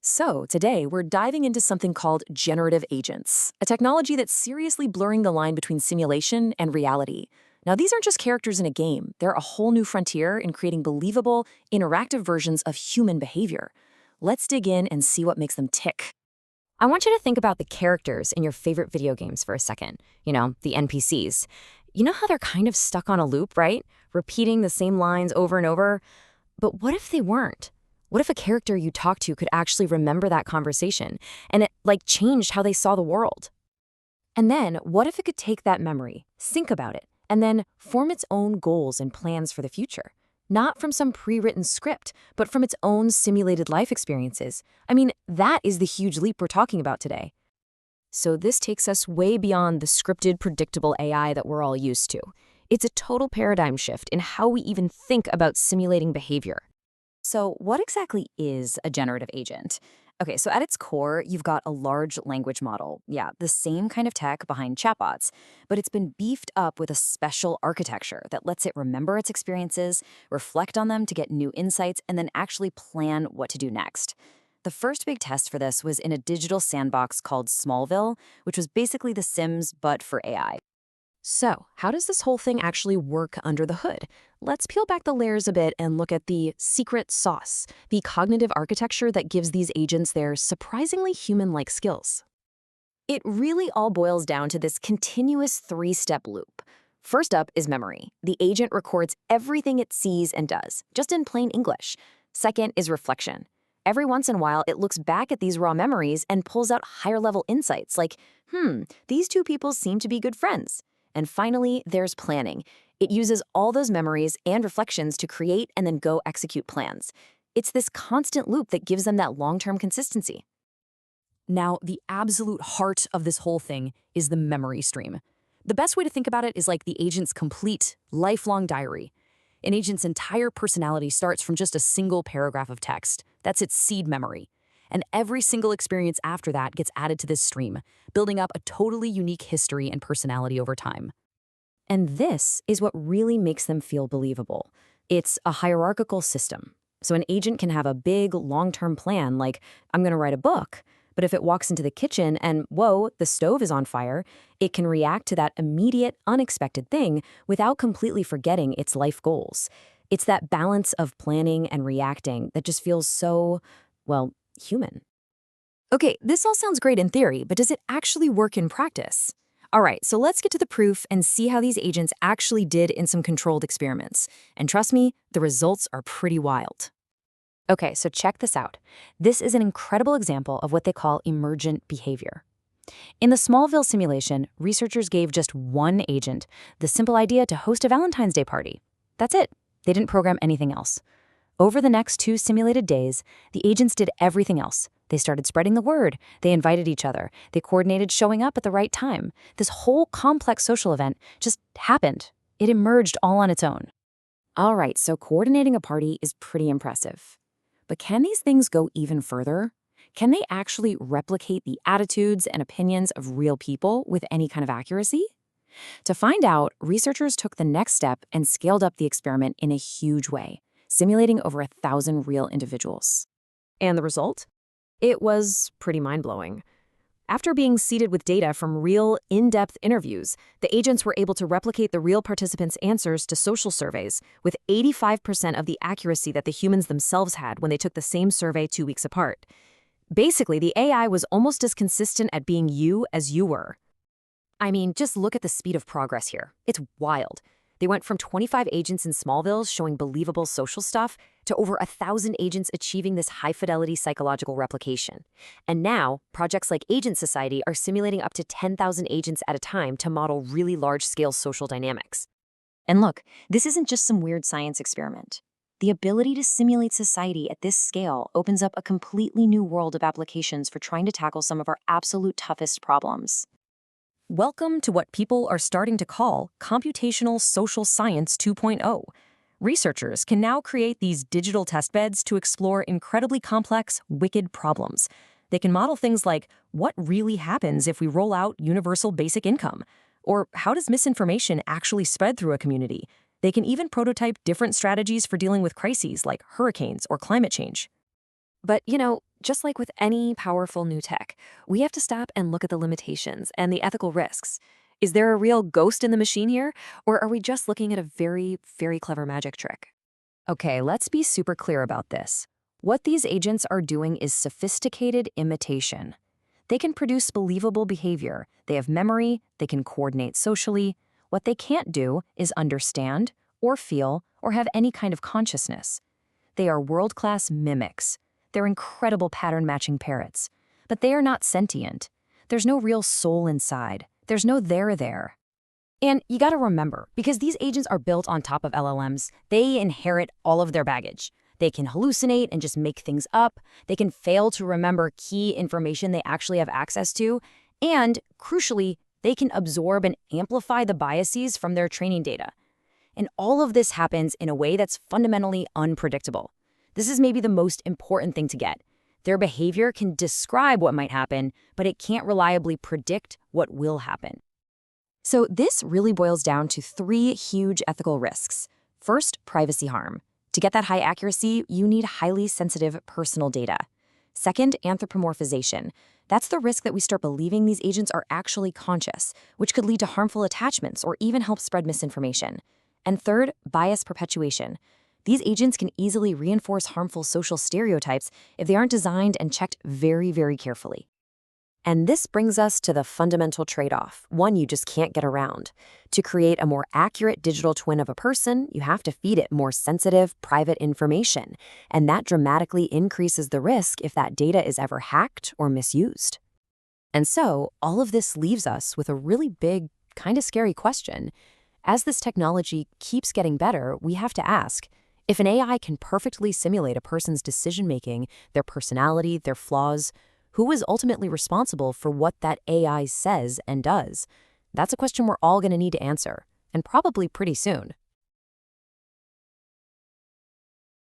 So, today we're diving into something called generative agents, a technology that's seriously blurring the line between simulation and reality. Now, these aren't just characters in a game, they're a whole new frontier in creating believable, interactive versions of human behavior. Let's dig in and see what makes them tick. I want you to think about the characters in your favorite video games for a second. The NPCs. You know how they're kind of stuck on a loop, right? Repeating the same lines over and over. But what if they weren't? What if a character you talk to could actually remember that conversation and it changed how they saw the world? And then what if it could take that memory, think about it, and then form its own goals and plans for the future? Not from some pre-written script, but from its own simulated life experiences. I mean, that is the huge leap we're talking about today. So this takes us way beyond the scripted, predictable AI that we're all used to. It's a total paradigm shift in how we even think about simulating behavior. So, what exactly is a generative agent? Okay, so at its core, you've got a large language model. Yeah, the same kind of tech behind chatbots, but it's been beefed up with a special architecture that lets it remember its experiences, reflect on them to get new insights, and then actually plan what to do next. The first big test for this was in a digital sandbox called Smallville, which was basically The Sims, but for AI. So, how does this whole thing actually work under the hood? Let's peel back the layers a bit and look at the secret sauce, the cognitive architecture that gives these agents their surprisingly human-like skills. It really all boils down to this continuous three-step loop. First up is memory. The agent records everything it sees and does, just in plain English. Second is reflection. Every once in a while, it looks back at these raw memories and pulls out higher-level insights like, these two people seem to be good friends. And finally, there's planning. It uses all those memories and reflections to create and then go execute plans. It's this constant loop that gives them that long-term consistency. Now, the absolute heart of this whole thing is the memory stream. The best way to think about it is like the agent's complete, lifelong diary. An agent's entire personality starts from just a single paragraph of text. That's its seed memory. And every single experience after that gets added to this stream, building up a totally unique history and personality over time. And this is what really makes them feel believable. It's a hierarchical system. So an agent can have a big, long-term plan like, I'm going to write a book. But if it walks into the kitchen and, whoa, the stove is on fire, it can react to that immediate, unexpected thing without completely forgetting its life goals. It's that balance of planning and reacting that just feels so, well, human. Okay, this all sounds great in theory, but does it actually work in practice? All right, so let's get to the proof and see how these agents actually did in some controlled experiments. And trust me, the results are pretty wild. Okay, so check this out. This is an incredible example of what they call emergent behavior. In the Smallville simulation, researchers gave just one agent the simple idea to host a Valentine's Day party. That's it. They didn't program anything else. Over the next 2 simulated days, the agents did everything else. They started spreading the word. They invited each other. They coordinated showing up at the right time. This whole complex social event just happened. It emerged all on its own. All right, so coordinating a party is pretty impressive. But can these things go even further? Can they actually replicate the attitudes and opinions of real people with any kind of accuracy? To find out, researchers took the next step and scaled up the experiment in a huge way, simulating over 1,000 real individuals. And the result? It was pretty mind-blowing. After being seeded with data from real, in-depth interviews, the agents were able to replicate the real participants' answers to social surveys with 85% of the accuracy that the humans themselves had when they took the same survey 2 weeks apart. Basically, the AI was almost as consistent at being you as you were. I mean, just look at the speed of progress here. It's wild. They went from 25 agents in Smallville showing believable social stuff to over 1,000 agents achieving this high-fidelity psychological replication. And now, projects like Agent Society are simulating up to 10,000 agents at a time to model really large-scale social dynamics. And look, this isn't just some weird science experiment. The ability to simulate society at this scale opens up a completely new world of applications for trying to tackle some of our absolute toughest problems. Welcome to what people are starting to call computational social science 2.0. Researchers can now create these digital testbeds to explore incredibly complex, wicked problems. They can model things like what really happens if we roll out universal basic income, or how does misinformation actually spread through a community. They can even prototype different strategies for dealing with crises like hurricanes or climate change. But, just like with any powerful new tech, we have to stop and look at the limitations and the ethical risks. Is there a real ghost in the machine here, or are we just looking at a very, very clever magic trick? Okay, let's be super clear about this. What these agents are doing is sophisticated imitation. They can produce believable behavior, they have memory, they can coordinate socially. What they can't do is understand, or feel, or have any kind of consciousness. They are world-class mimics. They're incredible pattern-matching parrots. But they are not sentient. There's no real soul inside. There's no there. And you gotta remember, because these agents are built on top of LLMs, they inherit all of their baggage. They can hallucinate and just make things up. They can fail to remember key information they actually have access to. And, crucially, they can absorb and amplify the biases from their training data. And all of this happens in a way that's fundamentally unpredictable. This is maybe the most important thing to get. Their behavior can describe what might happen, but it can't reliably predict what will happen. So this really boils down to three huge ethical risks. First, privacy harm. To get that high accuracy, you need highly sensitive personal data. Second, anthropomorphization. That's the risk that we start believing these agents are actually conscious, which could lead to harmful attachments or even help spread misinformation. And third, bias perpetuation. These agents can easily reinforce harmful social stereotypes if they aren't designed and checked very, very carefully. And this brings us to the fundamental trade-off, one you just can't get around. To create a more accurate digital twin of a person, you have to feed it more sensitive, private information, and that dramatically increases the risk if that data is ever hacked or misused. And so, all of this leaves us with a really big, kind of scary question. As this technology keeps getting better, we have to ask, if an AI can perfectly simulate a person's decision-making, their personality, their flaws, who is ultimately responsible for what that AI says and does? That's a question we're all going to need to answer, and probably pretty soon.